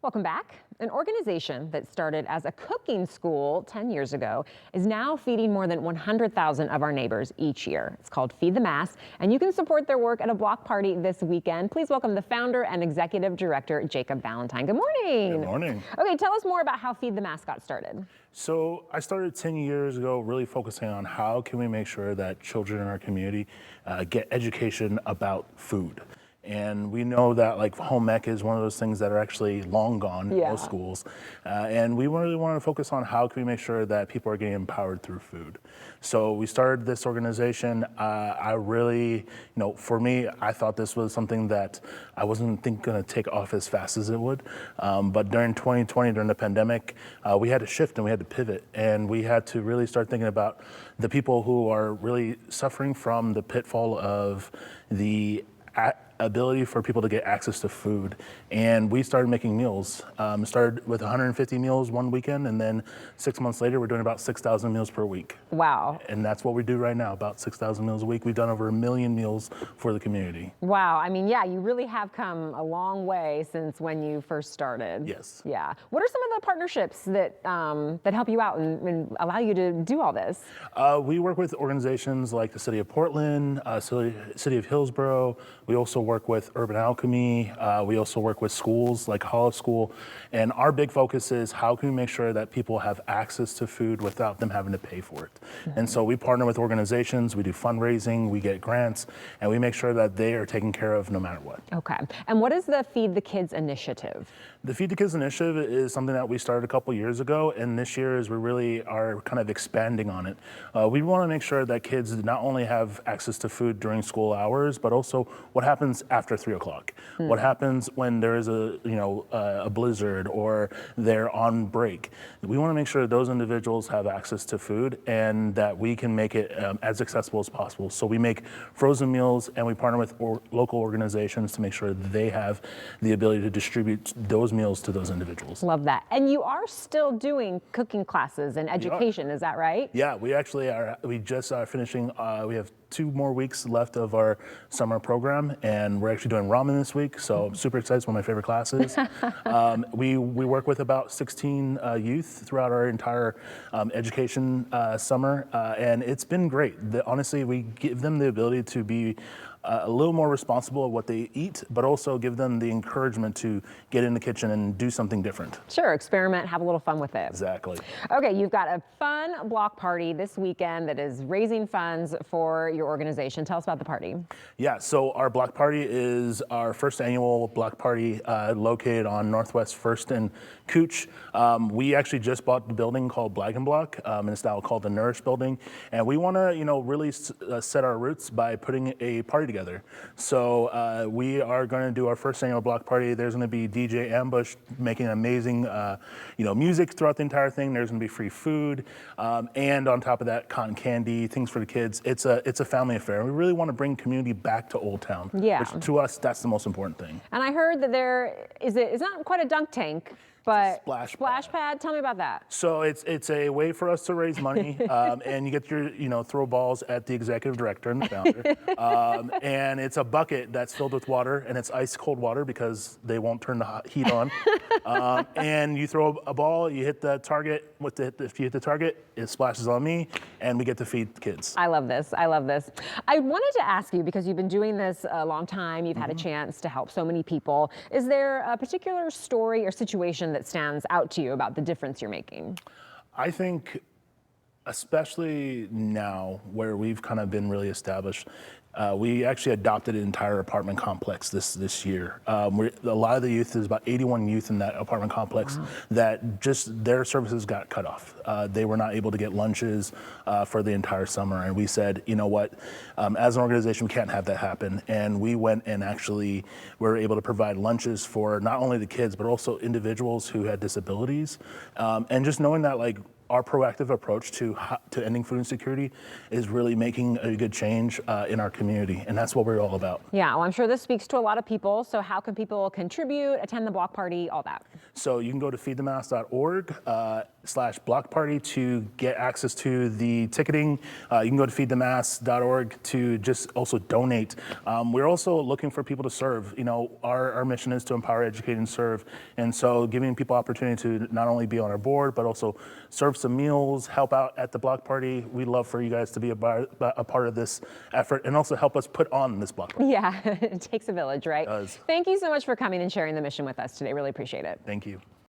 Welcome back. An organization that started as a cooking school 10 years ago is now feeding more than 100,000 of our neighbors each year. It's called Feed the Mass, and you can support their work at a block party this weekend. Please welcome the founder and executive director, Jacob Valentine. Good morning. Good morning. Okay, tell us more about how Feed the Mass got started. So I started 10 years ago really focusing on how can we make sure that children in our community get education about food. And we know that like home ec is one of those things that are actually long gone in most schools. And we really wanted to focus on how can we make sure that people are getting empowered through food. So we started this organization. I really, for me, I thought this was something that I wasn't going to take off as fast as it would. But during 2020, during the pandemic, we had to shift and we had to pivot. And we had to really start thinking about the people who are really suffering from the pitfall of the ability for people to get access to food. And we started making meals. Started with 150 meals one weekend, and then 6 months later, we're doing about 6,000 meals per week. Wow. And that's what we do right now, about 6,000 meals a week. We've done over 1 million meals for the community. Wow. I mean, yeah, you really have come a long way since when you first started. Yes. Yeah. What are some of the partnerships that that help you out and allow you to do all this? We work with organizations like the City of Portland, City of Hillsborough. We also work with Urban Alchemy. We also work with schools like Hollis School. And our big focus is how can we make sure that people have access to food without them having to pay for it. And so we partner with organizations, we do fundraising, we get grants, and we make sure that they are taken care of no matter what. Okay. And what is the Feed the Kids initiative? The Feed the Kids initiative is something that we started a couple years ago, and this year is we really are kind of expanding on it. We want to make sure that kids not only have access to food during school hours, but also what happens after 3 o'clock. What happens when there is a blizzard or they're on break. We want to make sure that those individuals have access to food and that we can make it as accessible as possible. So we make frozen meals and we partner with local organizations to make sure that they have the ability to distribute those meals to those individuals. Love that. And you are still doing cooking classes and education, is that right? Yeah, we actually are. We just are finishing. We have 2 more weeks left of our summer program, and we're actually doing ramen this week. So I'm super excited. It's one of my favorite classes. We work with about 16 youth throughout our entire education summer, and it's been great. Honestly, we give them the ability to be a little more responsible of what they eat, but also give them the encouragement to get in the kitchen and do something different. Sure, experiment, have a little fun with it. Exactly. Okay, you've got a fun block party this weekend that is raising funds for your organization. Tell us about the party. Yeah, so our block party is our first annual block party located on Northwest 1st and Cooch. We actually just bought the building called Black and Block, and it's now called the Nourish Building. And we want to, really set our roots by putting a party together. So we are going to do our first annual block party. There's going to be DJ Ambush making amazing, music throughout the entire thing. There's going to be free food, and on top of that, cotton candy, things for the kids. It's a family affair. We really want to bring community back to Old Town. Yeah. Which to us, that's the most important thing. And I heard that it's not quite a dunk tank, but splash pad. Tell me about that. So it's a way for us to raise money, and you get your throw balls at the executive director and the founder, and it's a bucket that's filled with water, and it's ice cold water because they won't turn the heat on. And you throw a ball, you hit the target. If you hit the target, it splashes on me, and we get to feed the kids. I love this. I love this. I wanted to ask you, because you've been doing this a long time, you've had a chance to help so many people. Is there a particular story or situation that stands out to you about the difference you're making? I think, especially now where we've kind of been really established, we actually adopted an entire apartment complex this year. A lot of the youth, there's about 81 youth in that apartment complex that just their services got cut off. They were not able to get lunches for the entire summer. And we said, you know what, as an organization, we can't have that happen. And we went and actually were able to provide lunches for not only the kids, but also individuals who had disabilities. And just knowing that, like, our proactive approach to ending food insecurity is really making a good change in our community, and that's what we're all about. Yeah, well, I'm sure this speaks to a lot of people. So how can people contribute, attend the block party, all that? So you can go to feedthemass.org. block party to get access to the ticketing. You can go to feedthemass.org to just also donate. We're also looking for people to serve. You know, our mission is to empower, educate, and serve. And so giving people opportunity to not only be on our board, but also serve some meals, help out at the block party. We'd love for you guys to be a part of this effort and also help us put on this block party. Yeah, it takes a village, right? It does. Thank you so much for coming and sharing the mission with us today. Really appreciate it. Thank you.